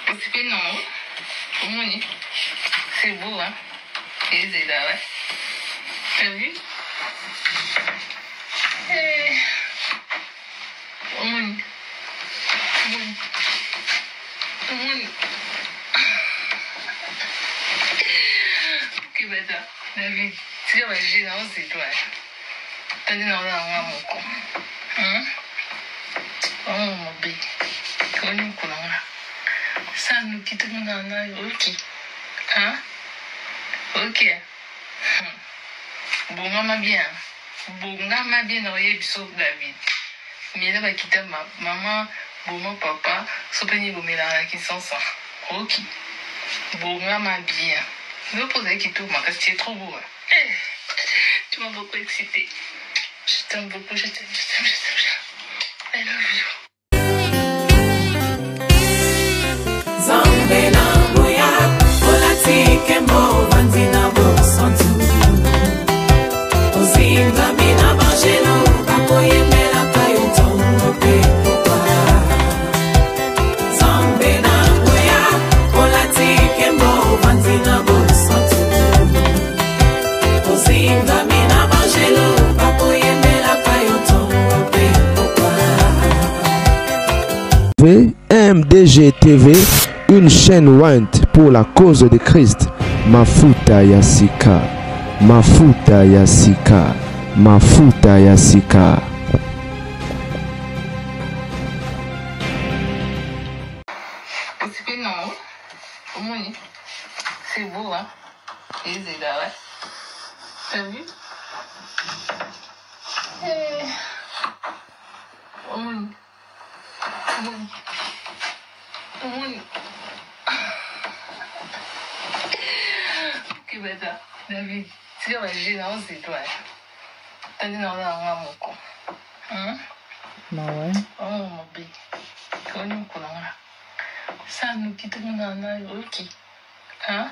C'est non. Omoni. C'est beau, hein. Et c'est là, ouais. T'as vu? Omoni. Omoni. Omoni. Ok, bâtard. David, tu vas agir dans c'est toi. T'as dit non, là, mon con. Hein? Oh, mon bébé. Comment nous coulons? Ça nous quitte mon âne, ok. Hein? Ok. Bon, maman bien. Bon, maman bien, on y est, sauf David. Mais là, va quitter ma maman, bon, mon papa, sauf que nous mélangeons qui sont ça. Ok. Bon, maman bien. Ne posez qui tout, parce que c'est trop beau. Tu m'as beaucoup excité. Je t'aime beaucoup, je t'aime, je t'aime, je t'aime. I love you. MDG TV, une chaîne Went pour la cause de Christ. Mafuta Yasika, Mafuta Yasika, Mafuta Yasika. C'est non. Omoni. C'est beau, hein. Et c'est là, ouais. T'as vu? Omoni. Omoni. Omoni. Ok, bâtard. David, tu vas agir dans c'est toi. T'as dit non, là, mon con. Hein? Non, ouais. Oh, mon bébé. Comment nous coulons? Ça nous quitte mon âne, ok. Hein?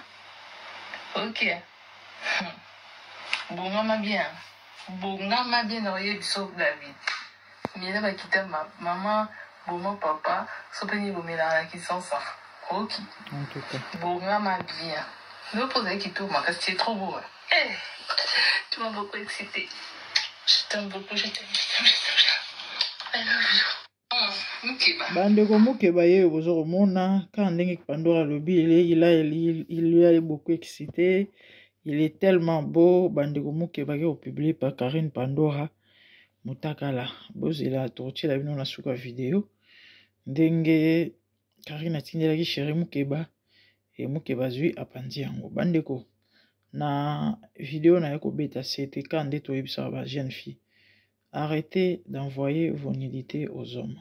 Ok. Bon, maman bien. Bon, maman bien, on y est, sauf David. Mais là, va quitter ma maman, bon, mon papa, sauf que nous mélangeons qui sont ça. Ok. En tout cas. Bon, maman bien. Ne posez qui tout, parce que c'est trop beau. Tu m'as beaucoup excité. Je t'aime beaucoup, je t'aime, je t'aime, je t'aime. I love you. Mukeba. Bandeko Mukeba ye Mona, quand Ndenge Pandora Lobby, il lui a beaucoup excité. Il est tellement beau. Bandeko Mukeba qui est publié par Karine Pandora. Mutakala. Bozela torti la bino na suka vidéo. Ndenge Karine atindela ki chéri Mukeba. Et Mukeba zui apandi yango. Bandeko. Na vidéo na yako beta c'était quand ndeto yebisa ba jeune fille. Arrêtez d'envoyer vos nudités aux hommes.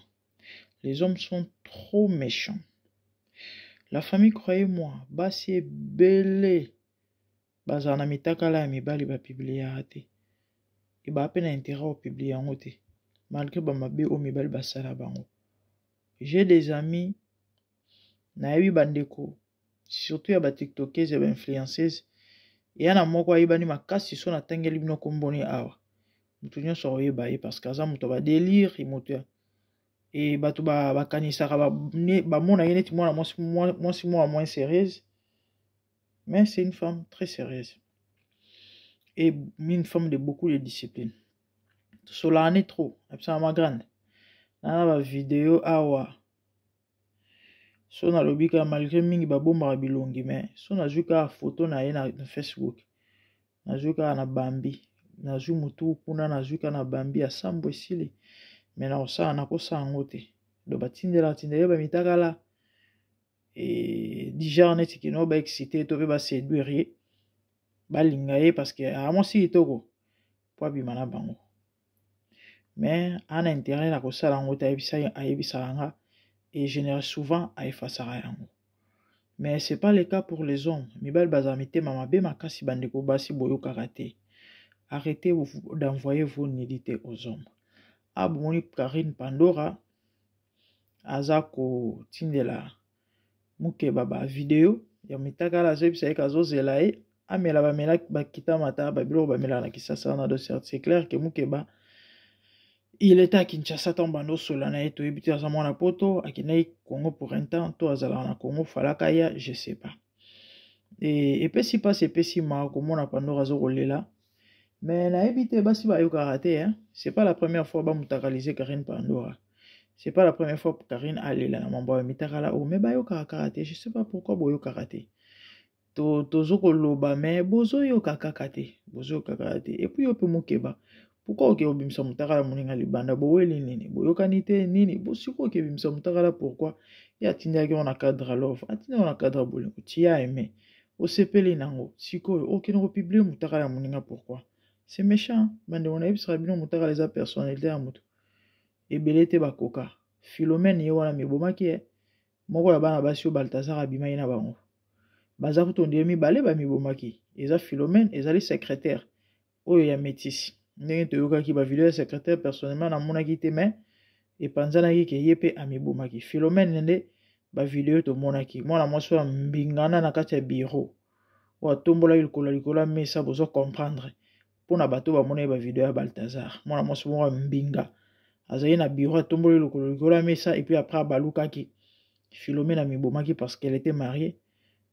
Les hommes sont trop méchants. La famille, croyez-moi, basi est belé. Bazana mitakala mibali ba publier ate. Et ba peine intérêt au publier en ôté. Malgré ba mabe o mibali basala bango. J'ai des amis naebi bandeko. Surtout ya ba tiktokers et ba influenceuses. Et yana moko ayibani makasi so na tangeli bino komboni awa. Mutu nyonso oyeba ye parce que aza mutu ba délire imoto. Et bato ba kanisaka ba mona ye neti mwana mwasi moins sérieuse. Mais c'est une femme très sérieuse. Et une femme de beaucoup de discipline. Solane trop, absolument grande. Nana ba vidéo awa. So na lobika malgré mingi ba bomba bilongi mais so na zuka photo na ye na Facebook. Na zuka na Bambi. Na zu mutu kuna na zuka na Bambi asambo esili. Mais na osa na kosa ngote. Do batindela ba mitakala. Et déjà neti kino ba excité to ba séduire. Ba lingaye parce que a mo si toko. Po bimana bango. Mais en intérêt la kosa ngote ayebisa nga et génère souvent à effacer yango. Mais c'est pas le cas pour les hommes. Mibal bazamite mama be makasi bandeko basi boyo karaté. Arrêtez d'envoyer vos nudités aux hommes. Aboni Karine Pandora azako tindela Mukeba ba vidéo ya mitakala zebisa ekazo zelae amela ba kita mata ba bilo ba mela na kisasa na dossier. C'est clair que Mukeba il était à Kinshasa tombando solana et to ebiti azamona poto akinai Congo pour un temps to azala na Congo falakaya je sais pas et pesi passe pesi ma komona Pandora zo kolela mais na ebite basi ba yo karaté hein c'est pas la première fois ba mutakaliser Karine Pandora c'est pas la première fois que Karine alela na mambo ya mitakala o mais ba yo karaté je sais pas pourquoi boyo karaté to zo koloba mais bozo yo karaté et puis yo pe mokeba pourquoi ok obimisa mutakala muninga libanda boweli nini boyokani te nini bosiko ok obimisa mutakala pourquoi ya tindaki on a cadre love atina on a cadre bolingo tia aimé osepeli nango siko ok no publier mutakala muninga pourquoi c'est méchant bande on a ebisra bino mutakala za personnalité ya mutu ebele te bakoka Philomène ye wana mibomaki moko ya bana basi o Balthazar abimai na bango baza kutonde mibale ba mibomaki eza Philomène ezali secrétaire oyo ya métis ndenge toyokaki ba video ya secrétaire personnellement na monaki te mais epanzanaki ke ye pe amibomaki Philomène nde ba video to monaki mwana mwasi wa mbingana na kati ya bureau o atombola likolo mesa bozo comprendre pona bato ba mona ba video ya Balthazar mwana mwasi wa mbinga azali na bureau atombola likolo mesa et puis après balukaki Philomène amibomaki parce qu'elle était mariée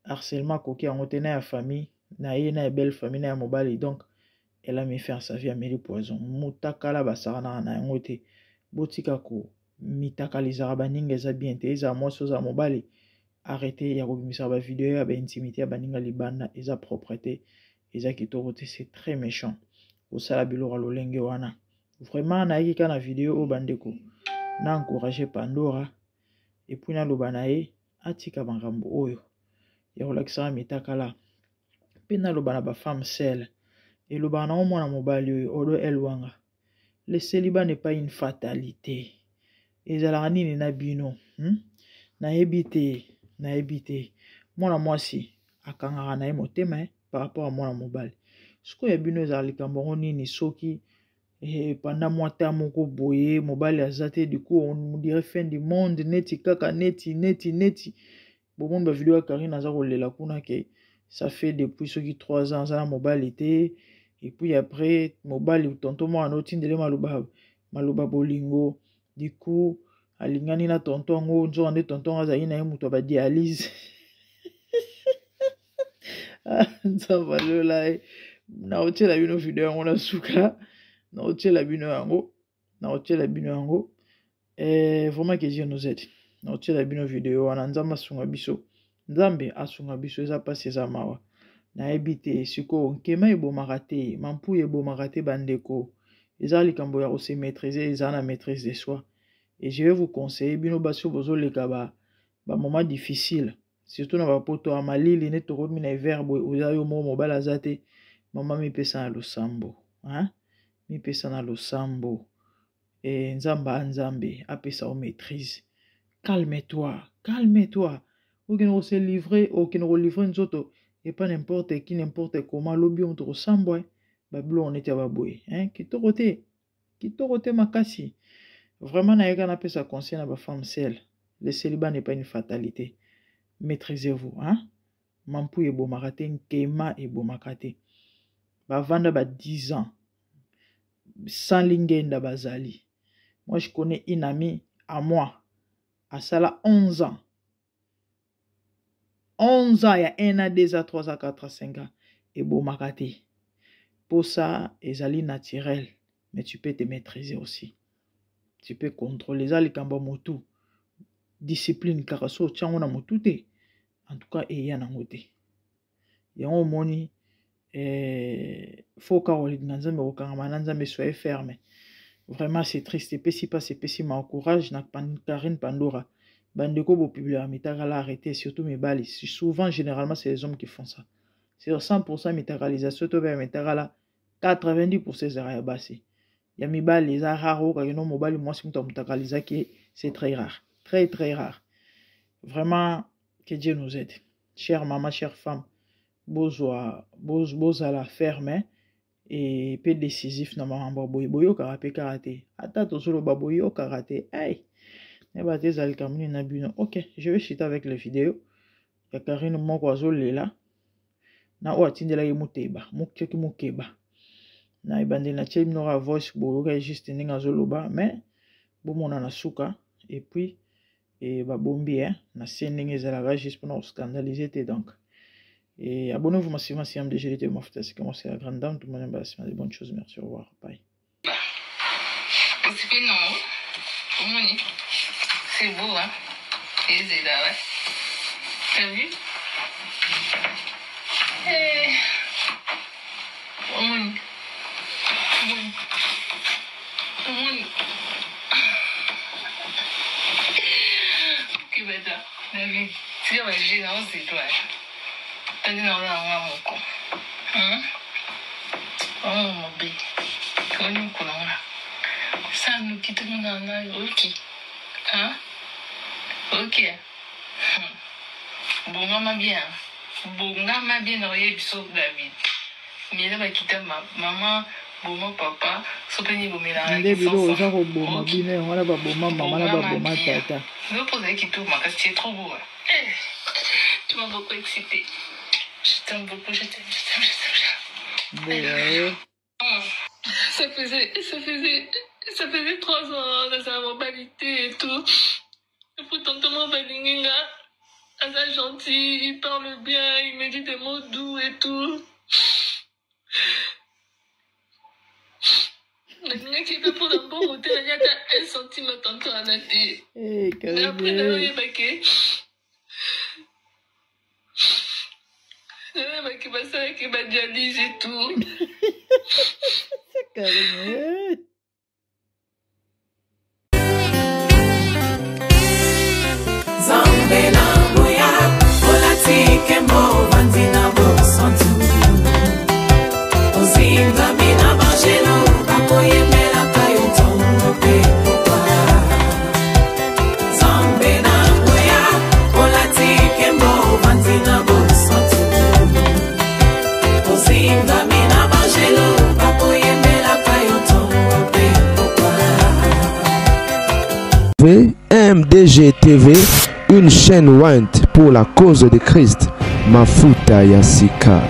harcèlement koki en otena ya famille na ye na belle famille na ya mobali donc elle a mis fin à sa vie à Amélie Poison. Mutakala basarana na yangote. Botika ko mitakalizara baninga eza bien te eza moso za mobali. Arrêtez ya kobimisa ba vidéo ya ba intimité ya baninga libanda eza propreté eza kitoko te c'est très méchant. Osala bilora lolenge wana. Vraiment na yiki kana vidéo o bandeko. Na encourager Pandora et puis na lobanae atika bangambo oyo. Ya relaxera mitakala. Pena lobana ba femme seule. Et le banan mwana mobali odo elwanga. Le célibat n'est pas une fatalité. Ezala nini na bino, na ebite. Mwana mwasi akangaka na ye motema par rapport à mwana mobali. Siko ya bino ezala likambo nini soki pendant mwata moko boye mobali azate du coup on dirait fin du monde neti kaka neti. Bon ba vidéo ya Karine aza kolela kuna ke ça fait depuis ceux qui 3 ans ça mobile était et puis après mobile tonton moi anotindele maluba bolingo du coup alingani na tonton ngo nzo ande tonton aza ina muto ba dialyse ça va là na otela bino vidéo ngo na suka na otela bino yango vraiment que Dieu nous aide na otela bino vidéo wana nzamba sunga biso nzambe asunga biso eza pasi eza mawa na ebite siko nkema ebomaka te mampu ebomaka te bandeko eza likambo ya kose maîtriser eza na maîtrise de soi et je vais vous conseiller bino basio bozoleka ba moment difficile surtout na bapoto ya malili ne tokomi na verbe oza yo mo mobala aza te mama mipesa na losambo mipesa na losambo et nzambe apesa o maîtrise calme-toi aucun ne se livrer nzoto et pas n'importe qui n'importe comment lobi on te ressemble bablo on était baboy kitoko te makasi vraiment na yeka na pesa conseil na ba femme seule le célibat n'est pas une fatalité maîtrisez-vous mampu ebomaka te nkema ebomaka te bavanda ba 10 ans sans lingenda bazali moi je connais une amie à moi à sala 11 ans il y a 1 à 2 à 3 à 4 à 5 ans et bomakate pour ça ezali naturel mais tu peux te maîtriser aussi tu peux contrôler ça les kamba motu discipline karaso tchango na motu te en tout cas eya na ngote yango moni faut karoli nzambe okanga nzambe soyez ferme vraiment c'est triste et si pas c'est m'encourage na Karine Pandora bandeko bo publier mitakala arrêter surtout mes bali souvent généralement c'est les hommes qui font ça c'est 100% mitakalisation to ba mitakala 90% zara basi ya mibali les rare ka no mobali moi si mutakalisa qui c'est très rare très rare vraiment que Dieu nous aide chère maman chère femme bozala ferme et peu décisif na mambo boyo karaté ata to solo baboyo karaté ay ok, je vais chuter avec les vidéos. Il y a Karine Mokwazo Lela. Na o atindela ye muteba, mukeba. na ibandeli na tie bino ka voice boyoka juste ndenge azoloba mais bomona na suka et puis et babombi na se ndenge ezalaka juste mpona koscandaliser te donc et abonnez-vous massivement si MDGT Mafuta ya Sika. Moi c'est la grande dame, tout le monde est des bonnes choses, merci, au revoir, bye. C'est beau, hein? Et c'est là, ouais. T'as vu? Hey. Ok, bâtard. David, tu vas manger dans c'est toi. T'as dit non, là, mon con. Hein? Oh, mon bébé. Comment nous connaissons? Ça nous quitte mon nana, ok. Hein? Ok. Bon, maman bien. Bon, maman bien, on y est David. Mais là, quitte ma maman, bon, papa, sopeni bomela. Ndé bilo oza ko boma bine, on a ba boma maman na ba boma tata. Je vais poser qui tourne, parce que c'est trop beau. Tu m'as beaucoup excité. Je t'aime beaucoup, je t'aime. Ouais. Ça faisait 3 ans dans sa mobilité et tout. Et pourtant, mon balinga, assez gentil, il parle bien, il me dit des mots doux et tout. Balinga qui peut pour un bon côté, il y a 1 centimètre tantôt à la tête. Eh, et après, il y a baqué. Qui va ça, qui va dialyse et tout. C'est carré. MDG TV, une chaîne Want pour la cause de Christ. Mafuta ya Sika,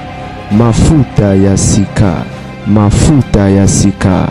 Mafuta ya Sika, Mafuta ya Sika.